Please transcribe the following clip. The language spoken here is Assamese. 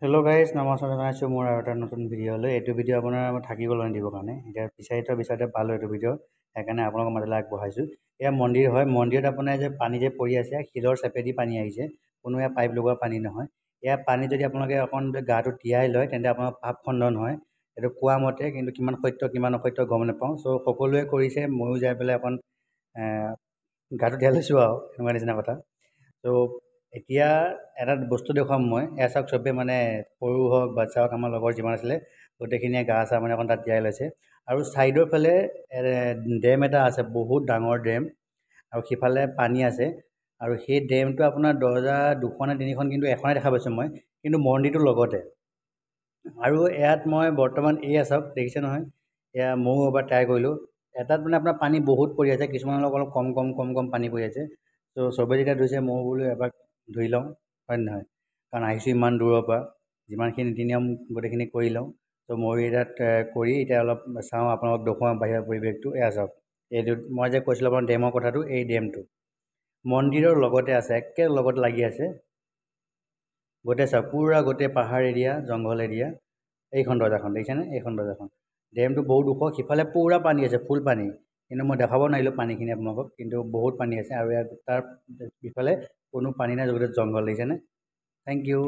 হেল্ল' গাইজ, নমস্কাৰ জনাইছোঁ মোৰ আৰু এটা নতুন ভিডিঅ'লৈ। এইটো ভিডিঅ' আপোনাৰ মই থাকি গ'ল দিবৰ কাৰণে এতিয়া বিচাৰিতে পালোঁ এইটো ভিডিঅ', সেইকাৰণে আপোনালোকৰ মাজলৈ আগবঢ়াইছোঁ। এয়া মন্দিৰ হয়, মন্দিৰত আপোনাৰ যে পানী যে পৰি আছে, শিলৰ চেপেদি পানী আহিছে, কোনো এয়া পাইপ লগোৱা পানী নহয়। এয়া পানী যদি আপোনালোকে অকণ গাটো তিয়াই লয় তেন্তে আপোনাৰ পাপ খণ্ডন হয়, এইটো কোৱা মতে, কিন্তু কিমান সত্য কিমান অসত্য গম নাপাওঁ। চ' সকলোৱে কৰিছে, ময়ো যাই পেলাই অকণ গাটো তিয়াই লৈছোঁ আৰু এনেকুৱা নিচিনা কথা। ত' এতিয়া এটা বস্তু দেখুৱাম মই, এয়া চাওক চবে মানে সৰু হওক বাচ্ছা হওক, আমাৰ লগৰ যিমান আছিলে গোটেইখিনিয়ে গা চা মানে অকণ তাত তিয়াই লৈছে। আৰু ছাইডৰ ফালে ডেম এটা আছে, বহুত ডাঙৰ ডেম, আৰু সিফালে পানী আছে। আৰু সেই ডেমটো আপোনাৰ দৰ্জা দুখন নে তিনিখন, কিন্তু এখনে দেখা পাইছোঁ মই, কিন্তু মন্দিৰটোৰ লগতে। আৰু ইয়াত মই বৰ্তমান এয়া চাওক, দেখিছে নহয়, এয়া ময়ো এবাৰ ট্ৰাই কৰিলোঁ। এটাত মানে আপোনাৰ পানী বহুত পৰি আছে, কিছুমানৰ অলপ কম কম কম কম পানী পৰি আছে। ত' চবে যেতিয়া ধুইছে ময়ো বোলো এবাৰ ধুই লওঁ, হয় নে নহয়, কাৰণ আহিছোঁ ইমান দূৰৰ পৰা, যিমানখিনি নীতি নিয়ম গোটেইখিনি কৰি লওঁ। ত' ময়ো ইয়াত কৰি এতিয়া অলপ চাওঁ, আপোনালোকক দেখুৱাওঁ বাহিৰৰ পৰিৱেশটো। এয়া চাওক, এইটো মই যে কৈছিলোঁ আপোনাৰ ডেমৰ কথাটো, এই ডেমটো মন্দিৰৰ লগতে আছে, একে লগত লাগি আছে। গোটেই চাওক, পূৰা গোটেই পাহাৰ এৰিয়া, জংঘল এৰিয়া। এইখন দৰ্জাখন দেখিছেনে, এইখন দৰ্জাখন, ডেমটো বহুত ওখ, সিফালে পূৰা পানী আছে, ফুল পানী, কিন্তু মই দেখাব নোৱাৰিলোঁ পানীখিনি আপোনালোকক, কিন্তু বহুত পানী আছে। আৰু ইয়াত তাৰ ইফালে কোনো পানী নাই, গোটেই জংঘল, দেখিছেনে। Thank U.